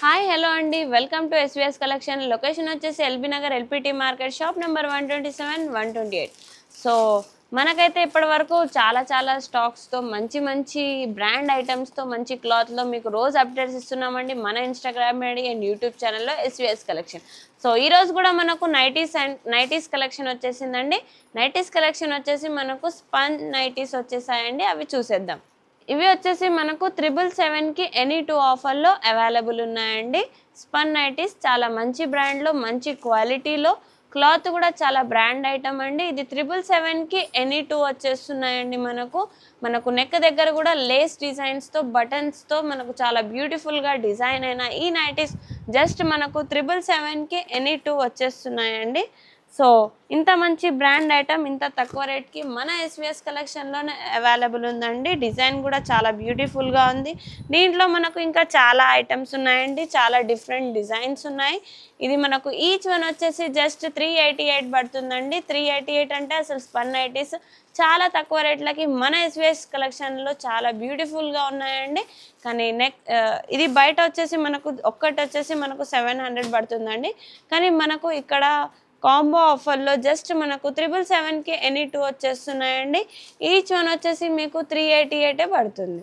Hi hello అండి welcome to SVS collection. Location వచ్చేసి LB Nagar LPT market, shop number 127, 128. So మనకైతే ఇప్పటి వరకు చాలా స్టాక్స్తో మంచి బ్రాండ్ ఐటమ్స్తో మంచి క్లాత్లో మీకు రోజు అప్డేట్స్ ఇస్తున్నామండి మన ఇన్స్టాగ్రామ్ ఐడి అండ్ యూట్యూబ్ ఛానల్లో ఎస్విఎస్ కలెక్షన్. సో ఈరోజు కూడా మనకు నైటీస్ కలెక్షన్ వచ్చేసిందండి. నైటీస్ కలెక్షన్ వచ్చేసి మనకు స్పన్ నైటీస్ వచ్చేసాయండి, అవి చూసేద్దాం. ఇవి వచ్చేసి మనకు 777కి ఎనీ 2 ఆఫర్లో అవైలబుల్ ఉన్నాయండి. స్పన్ నైటీస్ చాలా మంచి బ్రాండ్లో, మంచి క్వాలిటీలో, క్లాత్ కూడా చాలా బ్రాండ్ ఐటమ్ అండి. ఇది 777కి ఎనీ 2 వచ్చేస్తున్నాయండి. మనకు నెక్ దగ్గర కూడా లేస్ డిజైన్స్తో, బటన్స్తో మనకు చాలా బ్యూటిఫుల్గా డిజైన్ అయిన ఈ నైటీస్ జస్ట్ మనకు 777కి ఎనీ 2 వచ్చేస్తున్నాయండి. సో ఇంత మంచి బ్రాండ్ ఐటమ్ ఇంత తక్కువ రేట్కి మన ఎస్విఎస్ కలెక్షన్లోనే అవైలబుల్ ఉందండి. డిజైన్ కూడా చాలా బ్యూటిఫుల్గా ఉంది. దీంట్లో మనకు ఇంకా చాలా ఐటమ్స్ ఉన్నాయండి, చాలా డిఫరెంట్ డిజైన్స్ ఉన్నాయి. ఇది మనకు ఈచ్ వన్ వచ్చేసి జస్ట్ 388 పడుతుందండి. 388 అంటే అసలు స్పన్ నైటీస్ చాలా తక్కువ రేట్లకి మన ఎస్విఎస్ కలెక్షన్లో చాలా బ్యూటిఫుల్గా ఉన్నాయండి. కానీ ఇది బయట వచ్చేసి ఒక్కటి వచ్చేసి మనకు 700 పడుతుందండి. కానీ మనకు ఇక్కడ కాంబో ఆఫర్లో జస్ట్ మనకు 777కి ఎనీ 2 వచ్చేస్తున్నాయండి. ఈచ్ వన్ వచ్చేసి మీకు 388 పడుతుంది.